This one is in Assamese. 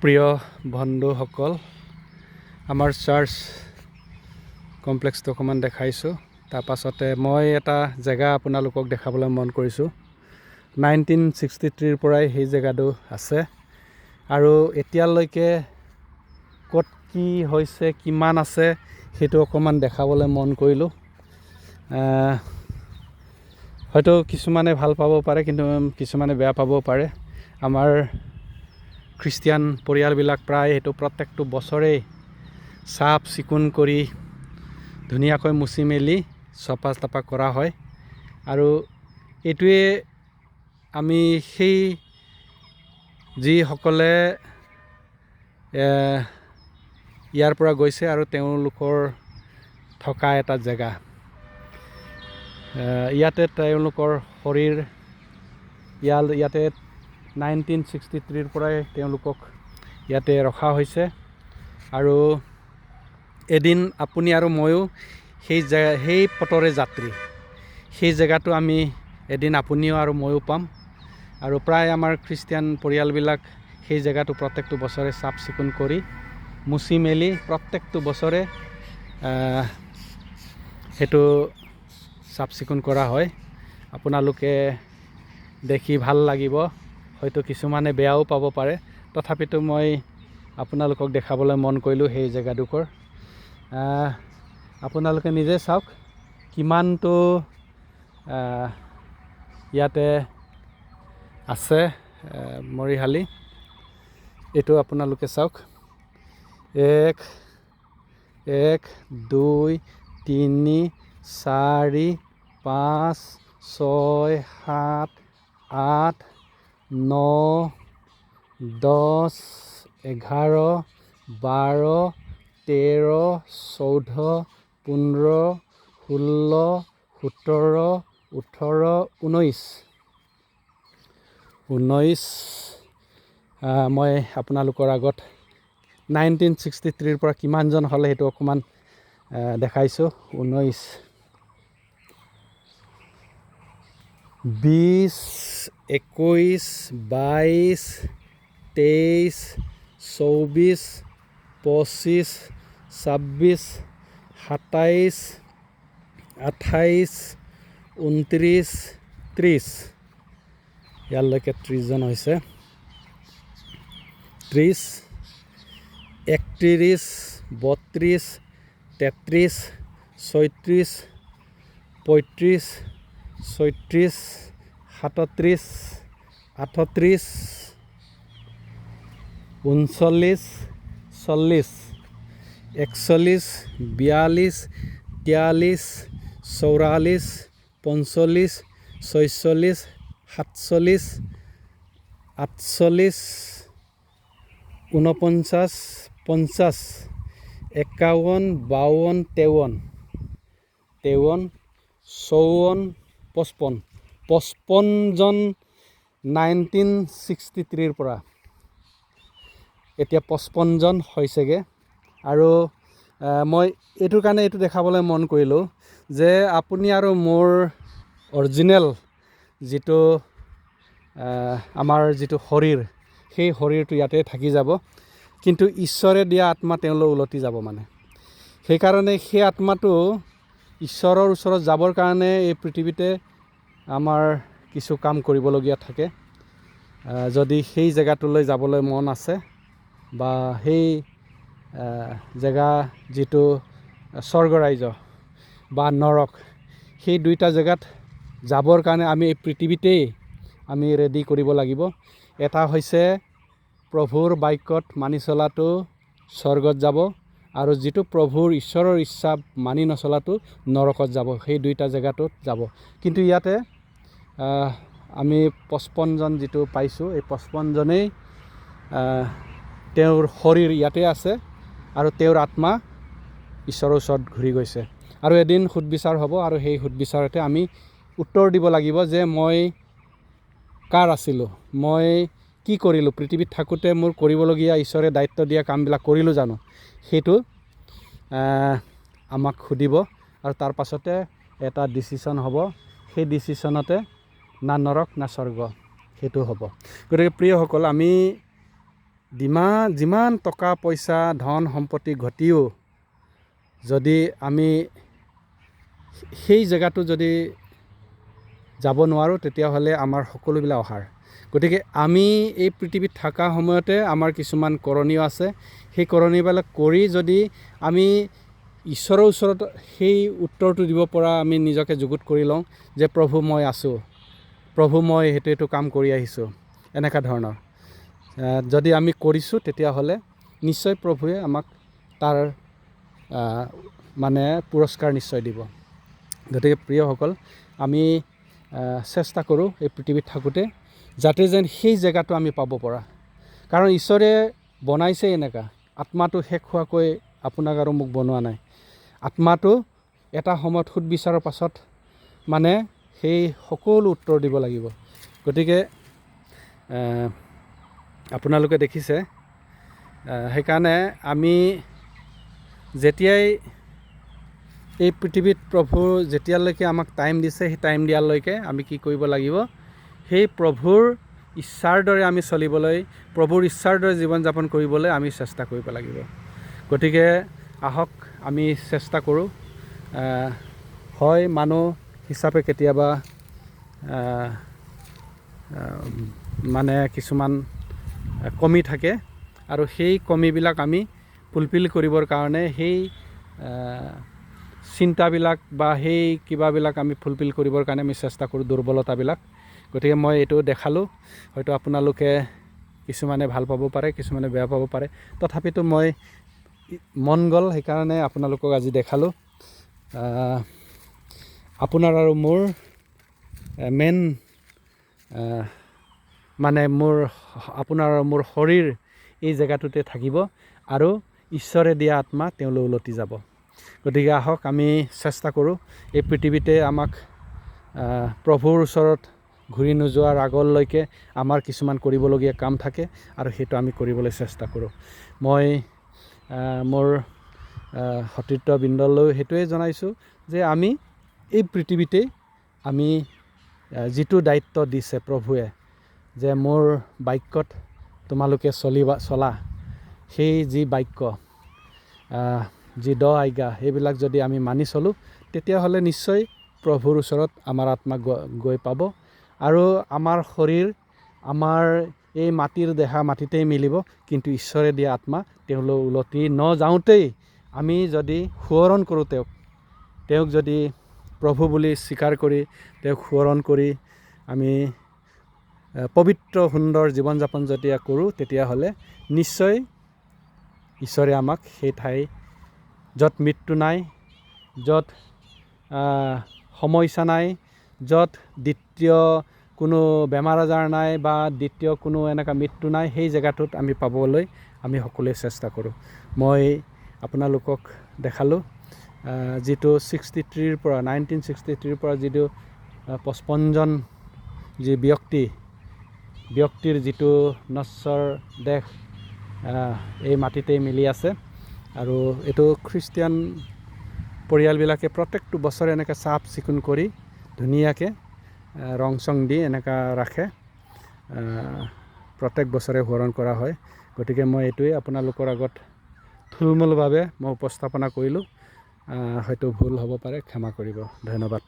প্ৰিয় বন্ধুসকল, আমাৰ চাৰ্চ কমপ্লেক্সটো অকণমান দেখাইছোঁ। তাৰ পাছতে মই এটা জেগা আপোনালোকক দেখাবলৈ মন কৰিছোঁ। 1963 পৰাই সেই জেগাটো আছে আৰু এতিয়ালৈকে ক'ত কি হৈছে, কিমান আছে, সেইটো অকণমান দেখাবলৈ মন কৰিলোঁ। হয়তো কিছুমানে ভাল পাব পাৰে, কিন্তু কিছুমানে বেয়া পাব পাৰে। আমাৰ খ্ৰীষ্টিয়ান পৰিয়ালবিলাক প্ৰায় সেইটো প্ৰত্যেকটো বছৰেই চাফ চিকুণ কৰি ধুনীয়াকৈ মুচি মেলি চফা তফা কৰা হয়। আৰু এইটোৱে আমি সেই যিসকলে ইয়াৰ পৰা গৈছে আৰু তেওঁলোকৰ থকা এটা জেগা, ইয়াতে তেওঁলোকৰ শৰীৰ ইয়াতে 1963 পৰাই তেওঁলোকক ইয়াতে ৰখা হৈছে। আৰু এদিন আপুনি আৰু ময়ো সেই পথৰে যাত্ৰী, সেই জেগাটো আমি এদিন আপুনিও আৰু ময়ো পাম। আৰু প্ৰায় আমাৰ খ্ৰীষ্টিয়ান পৰিয়ালবিলাক সেই জেগাটো প্ৰত্যেকটো বছৰে চাফ চিকুণ কৰি মুচি মেলি প্ৰত্যেকটো বছৰে সেইটো চাফ চিকুণ কৰা হয়। আপোনালোকে দেখি ভাল লাগিব, হয়তো কিছুমানে বেয়াও পাব পাৰে, তথাপিতো মই আপোনালোকক দেখাবলৈ মন কৰিলোঁ সেই জেগাডোখৰ। আপোনালোকে নিজে চাওক কিমানটো ইয়াতে আছে মৰিশালি, এইটো আপোনালোকে চাওক। 1 2 3 4 5 6 7 8 9 10 11 12 13 14 15 16 17 18 19 মই আপোনালোকৰ আগত 1963 পৰা কিমানজন হ'লে সেইটো অকণমান দেখাইছোঁ। 19 20 21 22 23 24 25 26 27 28 29 30 ইয়ালৈকে 30 জন হৈছে। 30 31 32 33 36 35 36 37 38 39 40 41 42 43 44 45 46 47 48 49 50 51 52 53 54 55 জন 1963 পৰা এতিয়া 55 জন হৈছেগৈ। আৰু মই এইটোৰ কাৰণে এইটো দেখাবলৈ মন কৰিলোঁ যে আপুনি আৰু মোৰ অৰিজিনেল যিটো আমাৰ যিটো শৰীৰ, সেই শৰীৰটো ইয়াতে থাকি যাব, কিন্তু ঈশ্বৰে দিয়া আত্মা তেওঁলোক উলটি যাব। মানে সেইকাৰণে সেই আত্মাটো ঈশ্বৰৰ ওচৰত যাবৰ কাৰণে এই পৃথিৱীতে আমাৰ কিছু কাম কৰিবলগীয়া থাকে। যদি সেই জেগাটোলৈ যাবলৈ মন আছে বা সেই জেগা যিটো স্বৰ্গৰাজ্য বা নৰক, সেই দুইটা জেগাত যাবৰ কাৰণে আমি এই পৃথিৱীতেই আমি ৰেডি কৰিব লাগিব। এটা হৈছে প্ৰভুৰ বাক্যত মানি চলাটো স্বৰ্গত যাব, আৰু যিটো প্ৰভুৰ ঈশ্বৰৰ ইচ্ছা মানি নচলাটো নৰকত যাব। সেই দুইটা জেগাটোত যাব। কিন্তু ইয়াতে আমি 55 জন যিটো পাইছোঁ, এই 55 জনেই তেওঁৰ শৰীৰ ইয়াতে আছে আৰু তেওঁৰ আত্মা ঈশ্বৰৰ ওচৰত ঘূৰি গৈছে। আৰু এদিন সুদবিচাৰ হ'ব, আৰু সেই সুদবিচাৰতে আমি উত্তৰ দিব লাগিব যে মই কাৰ আছিলোঁ, মই কি কৰিলোঁ, পৃথিৱীত থাকোঁতে মোৰ কৰিবলগীয়া ঈশ্বৰে দায়িত্ব দিয়া কামবিলাক কৰিলোঁ জানো, সেইটো আমাক সুধিব। আৰু তাৰ পাছতে এটা ডিচিশ্যন হ'ব, সেই ডিচিশ্যনতে না নৰক না স্বৰ্গ সেইটো হ'ব। গতিকে প্ৰিয়সকল, আমি যিমান টকা পইচা ধন সম্পত্তি ঘটিও যদি আমি সেই জেগাটো যদি যাব নোৱাৰোঁ, তেতিয়াহ'লে আমাৰ সকলোবিলাক অসাৰ। গতিকে আমি এই পৃথিৱীত থকা সময়তে আমাৰ কিছুমান কৰণীয় আছে। সেই কৰণীয়বিলাক কৰি যদি আমি ঈশ্বৰৰ ওচৰত সেই উত্তৰটো দিব পৰা আমি নিজকে যুগুত কৰি লওঁ যে প্ৰভু মই আছোঁ, প্ৰভু মই এইটো কাম কৰি আহিছোঁ, এনেকুৱা ধৰণৰ যদি আমি কৰিছোঁ, তেতিয়াহ'লে নিশ্চয় প্ৰভুৱে আমাক তাৰ মানে পুৰস্কাৰ নিশ্চয় দিব। গতিকে প্ৰিয়সকল, আমি চেষ্টা কৰোঁ এই পৃথিৱীত থাকোঁতে যাতে যেন সেই জেগাটো আমি পাব পৰা। কাৰণ ঈশ্বৰে বনাইছে এনেকুৱা, আত্মাটো শেষ হোৱাকৈ আপোনাক আৰু মোক বনোৱা নাই। আত্মাটো এটা সময়ত সুদবিচাৰৰ পাছত মানে সেই সকলো উত্তৰ দিব লাগিব। গতিকে আপোনালোকে দেখিছে, সেইকাৰণে আমি যেতিয়াই এই পৃথিৱীত প্ৰভু যেতিয়ালৈকে আমাক টাইম দিছে, সেই টাইম দিয়ালৈকে আমি কি কৰিব লাগিব, সেই প্ৰভুৰ ইচ্ছাৰ দৰে আমি চলিবলৈ, প্ৰভুৰ ইচ্ছাৰ দৰে জীৱন যাপন কৰিবলৈ আমি চেষ্টা কৰিব লাগিব। গতিকে আহক আমি চেষ্টা কৰোঁ। হয়, মানুহ হিচাপে কেতিয়াবা মানে কিছুমান কমি থাকে, আৰু সেই কমিবিলাক আমি ফুলফিল কৰিবৰ কাৰণে সেই চিন্তাবিলাক বা সেই কিবাবিলাক আমি ফুলফিল কৰিবৰ কাৰণে আমি চেষ্টা কৰোঁ, দুৰ্বলতাবিলাক। গতিকে মই এইটো দেখালোঁ। হয়তো আপোনালোকে কিছুমানে ভাল পাব পাৰে, কিছুমানে বেয়া পাব পাৰে, তথাপিতো মই মন গ'ল সেইকাৰণে আপোনালোকক আজি দেখালোঁ। আপোনাৰ আৰু মোৰ মেইন মানে আপোনাৰ আৰু মোৰ শৰীৰ এই জেগাটোতে থাকিব, আৰু ঈশ্বৰে দিয়া আত্মা তেওঁলৈ উলটি যাব। গতিকে আহক আমি চেষ্টা কৰোঁ, এই পৃথিৱীতে আমাক প্ৰভুৰ ওচৰত ঘূৰি নোযোৱাৰ আগলৈকে আমাৰ কিছুমান কৰিবলগীয়া কাম থাকে, আৰু সেইটো আমি কৰিবলৈ চেষ্টা কৰোঁ। মই মোৰ সতীৰ্থবৃন্দলৈ সেইটোৱে জনাইছোঁ যে আমি এই পৃথিৱীতেই আমি যিটো দায়িত্ব দিছে প্ৰভুৱে, যে মোৰ বাক্যত তোমালোকে চলা, সেই যি বাক্য, যি 10 আজ্ঞা, সেইবিলাক যদি আমি মানি চলোঁ, তেতিয়াহ'লে নিশ্চয় প্ৰভুৰ ওচৰত আমাৰ আত্মা গৈ পাব, আৰু আমাৰ শৰীৰ, আমাৰ এই মাটিৰ দেহা মাটিতেই মিলিব, কিন্তু ঈশ্বৰে দিয়া আত্মা তেওঁলৈ উলটি নযাওঁতেই আমি যদি সোঁৱৰণ কৰোঁ তেওঁক যদি প্ৰভু বুলি স্বীকাৰ কৰি তেওঁক সোঁৱৰণ কৰি আমি পবিত্ৰ সুন্দৰ জীৱন যাপন যেতিয়া কৰোঁ, তেতিয়াহ'লে নিশ্চয় ঈশ্বৰে আমাক সেই ঠাই য'ত মৃত্যু নাই, য'ত সমস্যা নাই, য'ত দ্বিতীয় কোনো বেমাৰ আজাৰ নাই বা দ্বিতীয় কোনো এনেকুৱা মৃত্যু নাই, সেই জেগাটোত আমি পাবলৈ আমি সকলোৱে চেষ্টা কৰোঁ। মই আপোনালোকক দেখালোঁ যিটো 1963 পৰা যিটো 55জন যি ব্যক্তিৰ যিটো নশ্বৰ দেহ এই মাটিতেই মিলি আছে, আৰু এইটো খ্ৰীষ্টিয়ান পৰিয়ালবিলাকে প্ৰত্যেকটো বছৰে এনেকৈ চাফ চিকুণ কৰি ধুনীয়াকৈ ৰং চং দি এনেকুৱা ৰাখে, প্ৰত্যেক বছৰে সোঁৱৰণ কৰা হয়। গতিকে মই এইটোৱে আপোনালোকৰ আগত থুলমূলভাৱে মই উপস্থাপনা কৰিলোঁ। হয়তো ভুল হ'ব পাৰে, ক্ষমা কৰিব। ধন্যবাদ।